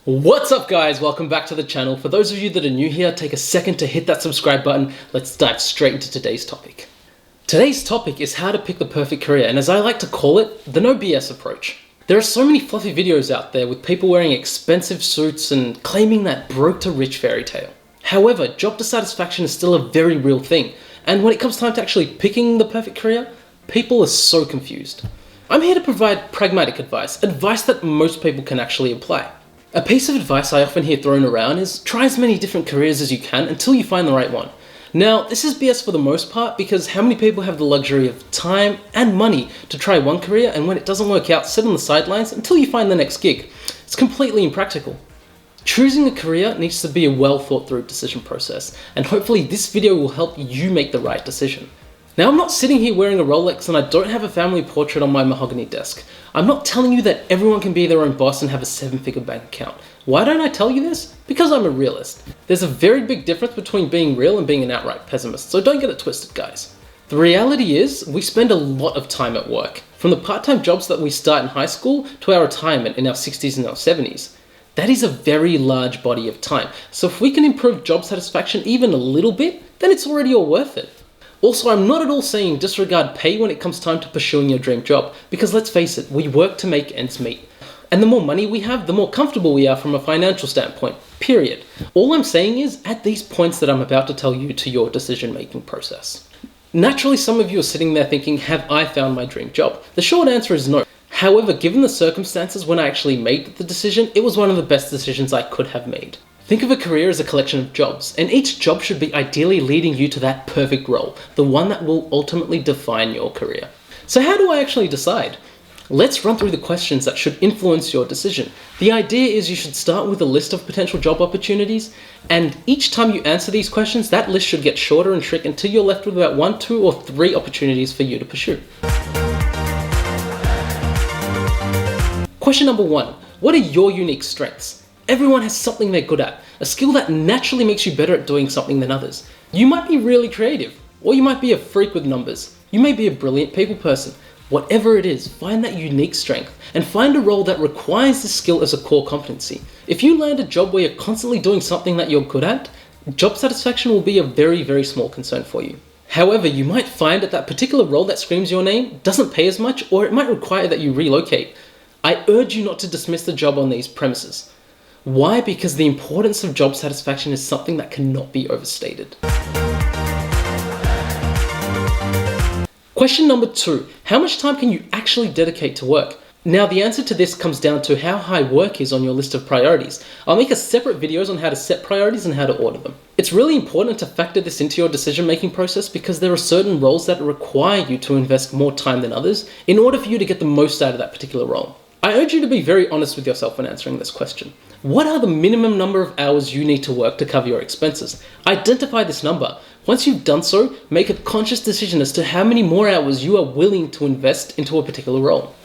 What's up guys, welcome back to the channel. For those of you that are new here, take a second to hit that subscribe button. Let's dive straight into today's topic. Today's topic is how to pick the perfect career, and as I like to call it, the no BS approach. There are so many fluffy videos out there with people wearing expensive suits and claiming that broke to rich fairy tale. However, job dissatisfaction is still a very real thing, and when it comes time to actually picking the perfect career, people are so confused. I'm here to provide pragmatic advice that most people can actually apply. A piece of advice I often hear thrown around is try as many different careers as you can until you find the right one. Now, this is BS for the most part because how many people have the luxury of time and money to try one career and when it doesn't work out, sit on the sidelines until you find the next gig? It's completely impractical. Choosing a career needs to be a well thought through decision process, and hopefully this video will help you make the right decision. Now, I'm not sitting here wearing a Rolex and I don't have a family portrait on my mahogany desk. I'm not telling you that everyone can be their own boss and have a 7-figure bank account. Why don't I tell you this? Because I'm a realist. There's a very big difference between being real and being an outright pessimist, so don't get it twisted, guys. The reality is, we spend a lot of time at work. From the part-time jobs that we start in high school to our retirement in our 60s and our 70s. That is a very large body of time. So if we can improve job satisfaction even a little bit, then it's already all worth it. Also, I'm not at all saying disregard pay when it comes time to pursuing your dream job, because let's face it, we work to make ends meet. And the more money we have, the more comfortable we are from a financial standpoint, period. All I'm saying is, add these points that I'm about to tell you to your decision-making process. Naturally, some of you are sitting there thinking, have I found my dream job? The short answer is no. However, given the circumstances when I actually made the decision, it was one of the best decisions I could have made. Think of a career as a collection of jobs, and each job should be ideally leading you to that perfect role, the one that will ultimately define your career. So how do I actually decide? Let's run through the questions that should influence your decision. The idea is you should start with a list of potential job opportunities, and each time you answer these questions, that list should get shorter and shrink until you're left with about 1, 2, or 3 opportunities for you to pursue. Question number 1. What are your unique strengths? Everyone has something they're good at, a skill that naturally makes you better at doing something than others. You might be really creative, or you might be a freak with numbers. You may be a brilliant people person. Whatever it is, find that unique strength and find a role that requires this skill as a core competency. If you land a job where you're constantly doing something that you're good at, job satisfaction will be a very, very small concern for you. However, you might find that that particular role that screams your name doesn't pay as much, or it might require that you relocate. I urge you not to dismiss the job on these premises. Why? Because the importance of job satisfaction is something that cannot be overstated. Question number 2. How much time can you actually dedicate to work? Now, the answer to this comes down to how high work is on your list of priorities. I'll make a separate videos on how to set priorities and how to order them. It's really important to factor this into your decision-making process because there are certain roles that require you to invest more time than others in order for you to get the most out of that particular role. I urge you to be very honest with yourself when answering this question. What are the minimum number of hours you need to work to cover your expenses? Identify this number. Once you've done so, make a conscious decision as to how many more hours you are willing to invest into a particular role.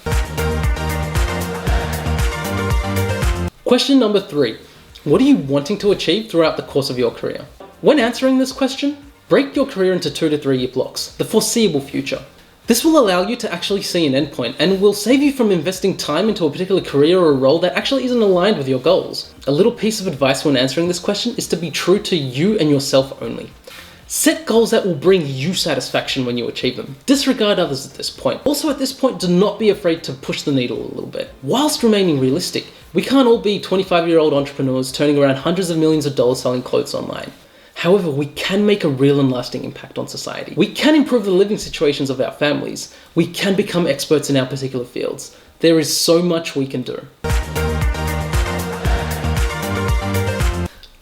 Question number 3. What are you wanting to achieve throughout the course of your career? When answering this question, break your career into 2 to 3 year blocks, the foreseeable future. This will allow you to actually see an endpoint and will save you from investing time into a particular career or a role that actually isn't aligned with your goals. A little piece of advice when answering this question is to be true to you and yourself only. Set goals that will bring you satisfaction when you achieve them. Disregard others at this point. Also at this point, do not be afraid to push the needle a little bit, whilst remaining realistic. We can't all be 25-year-old entrepreneurs turning around hundreds of millions of dollars selling clothes online. However, we can make a real and lasting impact on society. We can improve the living situations of our families. We can become experts in our particular fields. There is so much we can do.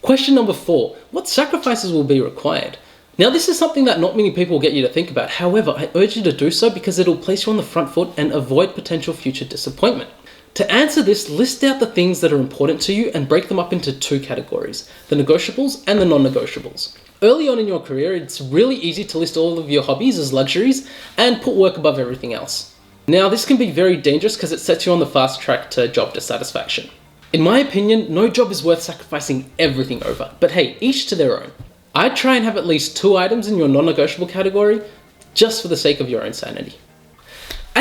Question number 4. What sacrifices will be required? Now, this is something that not many people will get you to think about. However, I urge you to do so because it'll place you on the front foot and avoid potential future disappointment. To answer this, list out the things that are important to you and break them up into 2 categories, the negotiables and the non-negotiables. Early on in your career, it's really easy to list all of your hobbies as luxuries and put work above everything else. Now, this can be very dangerous because it sets you on the fast track to job dissatisfaction. In my opinion, no job is worth sacrificing everything over, but hey, each to their own. I'd try and have at least 2 items in your non-negotiable category just for the sake of your own sanity.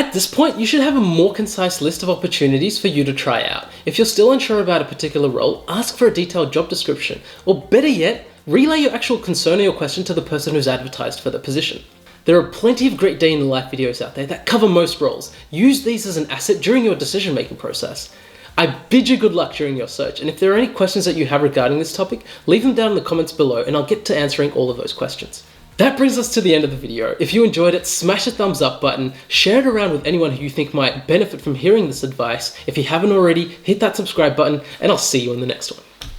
At this point, you should have a more concise list of opportunities for you to try out. If you're still unsure about a particular role, ask for a detailed job description, or better yet, relay your actual concern or your question to the person who's advertised for the position. There are plenty of great day in the life videos out there that cover most roles. Use these as an asset during your decision-making process. I bid you good luck during your search, and if there are any questions that you have regarding this topic, leave them down in the comments below and I'll get to answering all of those questions. That brings us to the end of the video. If you enjoyed it, smash the thumbs up button, share it around with anyone who you think might benefit from hearing this advice. If you haven't already, hit that subscribe button, and I'll see you in the next one.